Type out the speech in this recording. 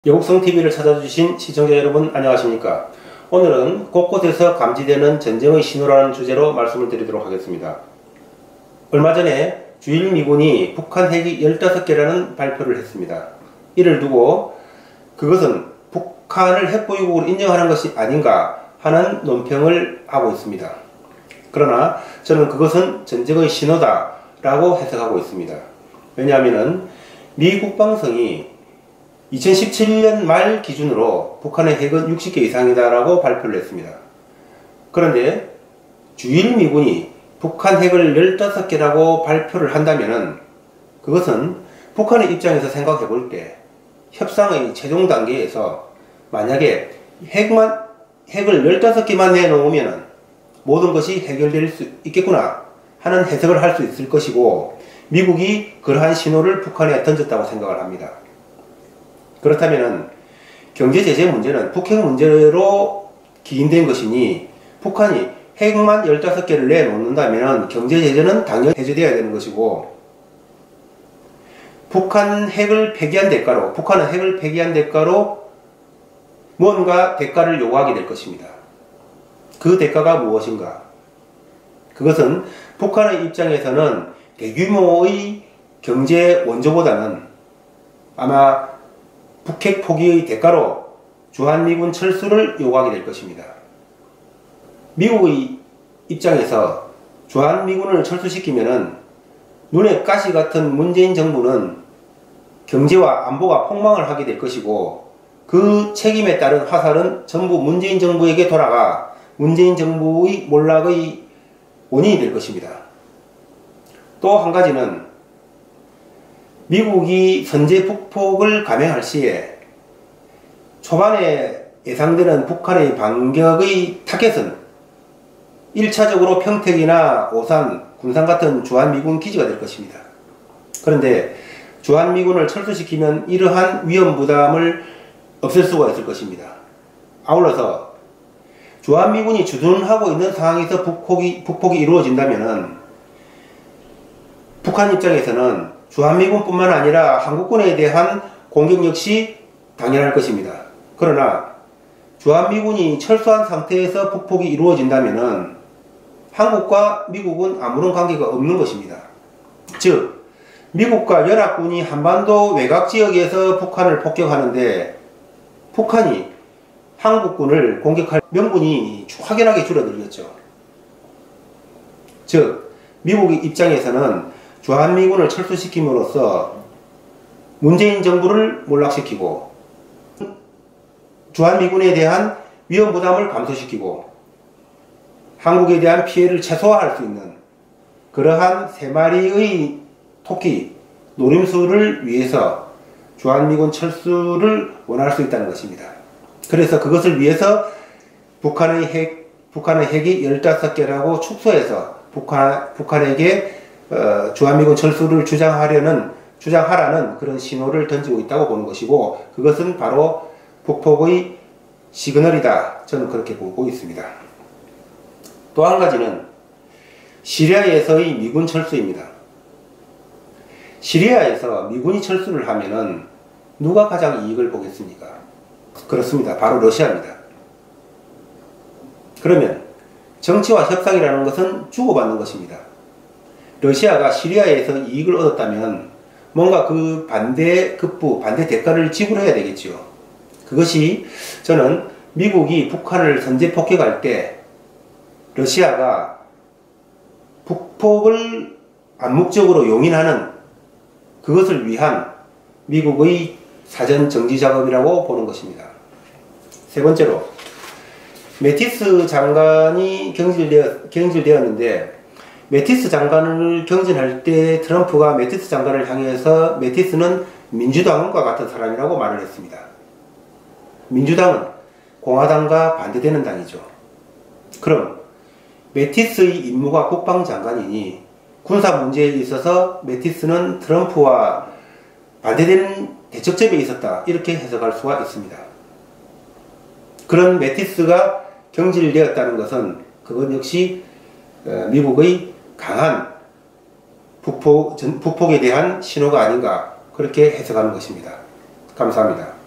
영국성TV를 찾아주신 시청자 여러분 안녕하십니까. 오늘은 곳곳에서 감지되는 전쟁의 신호라는 주제로 말씀을 드리도록 하겠습니다. 얼마 전에 주일미군이 북한 핵이 15개라는 발표를 했습니다. 이를 두고 그것은 북한을 핵보유국으로 인정하는 것이 아닌가 하는 논평을 하고 있습니다. 그러나 저는 그것은 전쟁의 신호다 라고 해석하고 있습니다. 왜냐하면 미 국방성이 2017년 말 기준으로 북한의 핵은 60개 이상이다 라고 발표를 했습니다. 그런데 주일미군이 북한 핵을 15개라고 발표를 한다면 그것은 북한의 입장에서 생각해 볼 때 협상의 최종 단계에서 만약에 핵을 15개만 내놓으면 모든 것이 해결될 수 있겠구나 하는 해석을 할 수 있을 것이고, 미국이 그러한 신호를 북한에 던졌다고 생각을 합니다. 그렇다면 경제 제재 문제는 북핵 문제로 기인된 것이니 북한이 핵만 15개를 내놓는다면 경제 제재는 당연히 해제되어야 되는 것이고, 북한은 핵을 폐기한 대가로 뭔가 대가를 요구하게 될 것입니다. 그 대가가 무엇인가? 그것은 북한의 입장에서는 대규모의 경제 원조보다는 아마 북핵 포기의 대가로 주한미군 철수를 요구하게 될 것입니다. 미국의 입장에서 주한미군을 철수시키면은 눈에 가시 같은 문재인 정부는 경제와 안보가 폭망을 하게 될 것이고, 그 책임에 따른 화살은 전부 문재인 정부에게 돌아가 문재인 정부의 몰락의 원인이 될 것입니다. 또 한 가지는 미국이 선제 북폭을 감행할 시에 초반에 예상되는 북한의 반격의 타겟은 1차적으로 평택이나 오산, 군산 같은 주한미군 기지가 될 것입니다. 그런데 주한미군을 철수시키면 이러한 위험 부담을 없앨 수가 있을 것입니다. 아울러서 주한미군이 주둔하고 있는 상황에서 북폭이 이루어진다면 북한 입장에서는 주한미군뿐만 아니라 한국군에 대한 공격 역시 당연할 것입니다. 그러나 주한미군이 철수한 상태에서 북폭이 이루어진다면 한국과 미국은 아무런 관계가 없는 것입니다. 즉, 미국과 연합군이 한반도 외곽지역에서 북한을 폭격하는데 북한이 한국군을 공격할 명분이 확연하게 줄어들겠죠. 즉, 미국의 입장에서는 주한미군을 철수시킴으로써 문재인 정부를 몰락시키고 주한미군에 대한 위험 부담을 감소시키고 한국에 대한 피해를 최소화할 수 있는 그러한 세 마리의 토끼 노림수를 위해서 주한미군 철수를 원할 수 있다는 것입니다. 그래서 그것을 위해서 북한의 핵이 15개라고 축소해서 북한에게 주한미군 철수를 주장하라는 그런 신호를 던지고 있다고 보는 것이고, 그것은 바로 북폭의 시그널이다. 저는 그렇게 보고 있습니다. 또 한 가지는 시리아에서의 미군 철수입니다. 시리아에서 미군이 철수를 하면은 누가 가장 이익을 보겠습니까? 그렇습니다. 바로 러시아입니다. 그러면 정치와 협상이라는 것은 주고받는 것입니다. 러시아가 시리아에서 이익을 얻었다면 뭔가 그 반대 대가를 지불해야 되겠죠. 그것이 저는 미국이 북한을 선제 폭격할 때 러시아가 북폭을 암묵적으로 용인하는 그것을 위한 미국의 사전 정지 작업이라고 보는 것입니다. 세 번째로, 매티스 장관이 경질되었는데 매티스 장관을 경질할 때 트럼프가 매티스 장관을 향해서 매티스는 민주당과 같은 사람이라고 말을 했습니다. 민주당은 공화당과 반대되는 당이죠. 그럼 매티스의 임무가 국방장관이니 군사 문제에 있어서 매티스는 트럼프와 반대되는 대척점에 있었다, 이렇게 해석할 수가 있습니다. 그런 매티스가 경질되었다는 것은 그것 역시 미국의 강한 북폭에 대한 신호가 아닌가, 그렇게 해석하는 것입니다. 감사합니다.